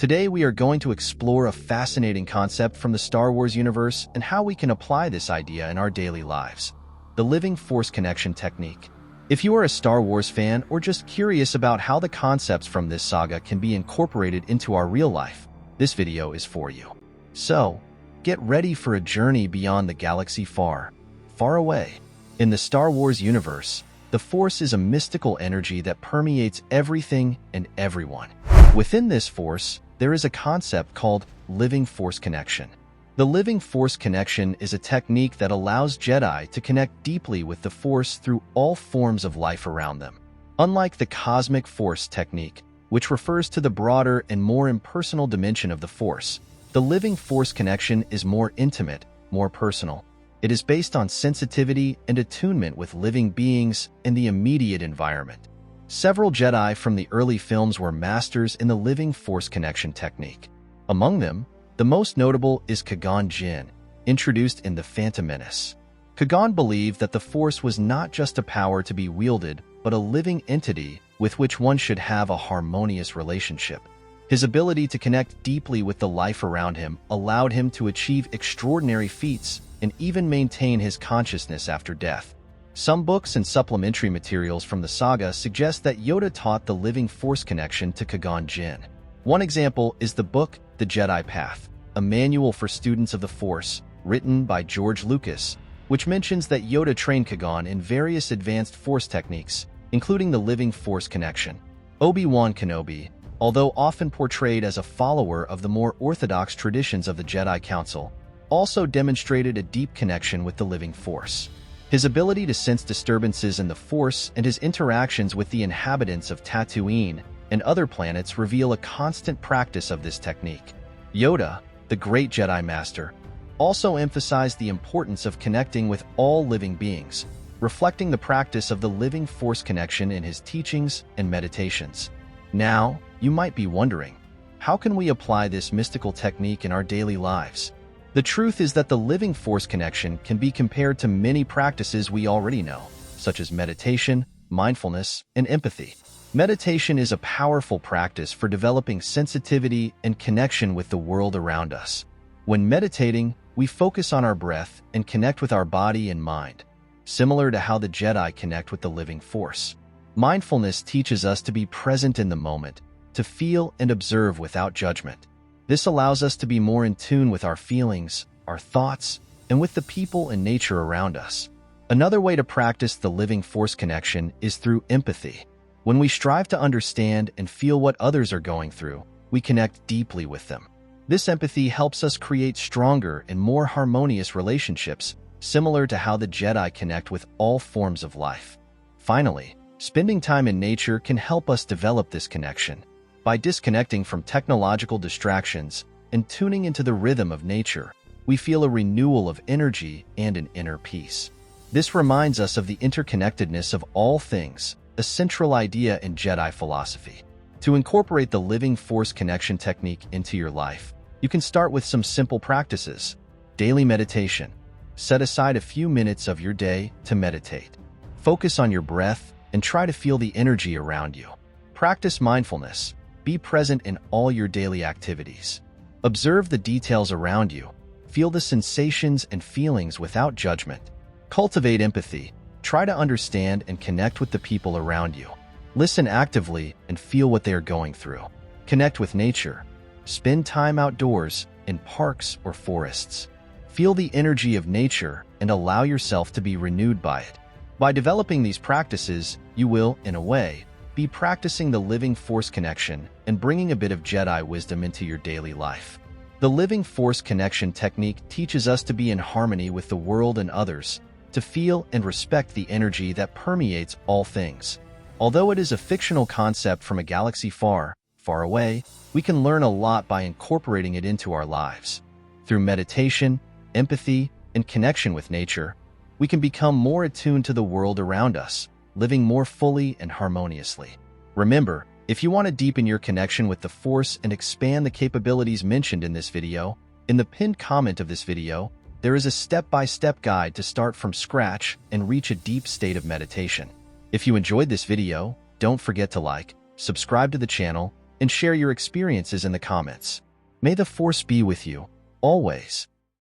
Today we are going to explore a fascinating concept from the Star Wars universe and how we can apply this idea in our daily lives. The living force connection technique. If you are a Star Wars fan or just curious about how the concepts from this saga can be incorporated into our real life, this video is for you. So, get ready for a journey beyond the galaxy far, far away. In the Star Wars universe, the Force is a mystical energy that permeates everything and everyone. Within this force, there is a concept called living force connection. The living force connection is a technique that allows Jedi to connect deeply with the Force through all forms of life around them. Unlike the cosmic force technique, which refers to the broader and more impersonal dimension of the Force, the living force connection is more intimate, more personal. It is based on sensitivity and attunement with living beings and the immediate environment. Several Jedi from the early films were masters in the living force connection technique. Among them, the most notable is Qui Gon Jinn, introduced in The Phantom Menace. Qui Gon believed that the Force was not just a power to be wielded, but a living entity with which one should have a harmonious relationship. His ability to connect deeply with the life around him allowed him to achieve extraordinary feats and even maintain his consciousness after death. Some books and supplementary materials from the saga suggest that Yoda taught the living force connection to Qui Gon Jinn. One example is the book The Jedi Path, a manual for students of the Force, written by George Lucas, which mentions that Yoda trained Qui Gon in various advanced Force techniques, including the living force connection. Obi-Wan Kenobi, although often portrayed as a follower of the more orthodox traditions of the Jedi Council, also demonstrated a deep connection with the living force. His ability to sense disturbances in the Force and his interactions with the inhabitants of Tatooine and other planets reveal a constant practice of this technique. Yoda, the great Jedi Master, also emphasized the importance of connecting with all living beings, reflecting the practice of the living force connection in his teachings and meditations. Now, you might be wondering, how can we apply this mystical technique in our daily lives? The truth is that the living force connection can be compared to many practices we already know, such as meditation, mindfulness, and empathy. Meditation is a powerful practice for developing sensitivity and connection with the world around us. When meditating, we focus on our breath and connect with our body and mind, similar to how the Jedi connect with the living force. Mindfulness teaches us to be present in the moment, to feel and observe without judgment. This allows us to be more in tune with our feelings, our thoughts, and with the people and nature around us. Another way to practice the living force connection is through empathy. When we strive to understand and feel what others are going through, we connect deeply with them. This empathy helps us create stronger and more harmonious relationships, similar to how the Jedi connect with all forms of life. Finally, spending time in nature can help us develop this connection. By disconnecting from technological distractions and tuning into the rhythm of nature, we feel a renewal of energy and an inner peace. This reminds us of the interconnectedness of all things, a central idea in Jedi philosophy. To incorporate the living force connection technique into your life, you can start with some simple practices. Daily meditation. Set aside a few minutes of your day to meditate. Focus on your breath and try to feel the energy around you. Practice mindfulness. Be present in all your daily activities. Observe the details around you. Feel the sensations and feelings without judgment. Cultivate empathy. Try to understand and connect with the people around you. Listen actively and feel what they are going through. Connect with nature. Spend time outdoors, in parks or forests. Feel the energy of nature and allow yourself to be renewed by it. By developing these practices, you will, in a way, be practicing the living force connection and bringing a bit of Jedi wisdom into your daily life. The living force connection technique teaches us to be in harmony with the world and others, to feel and respect the energy that permeates all things. Although it is a fictional concept from a galaxy far, far away, we can learn a lot by incorporating it into our lives. Through meditation, empathy, and connection with nature, we can become more attuned to the world around us, living more fully and harmoniously. Remember, if you want to deepen your connection with the Force and expand the capabilities mentioned in this video, in the pinned comment of this video, there is a step-by-step guide to start from scratch and reach a deep state of meditation. If you enjoyed this video, don't forget to like, subscribe to the channel, and share your experiences in the comments. May the Force be with you, always.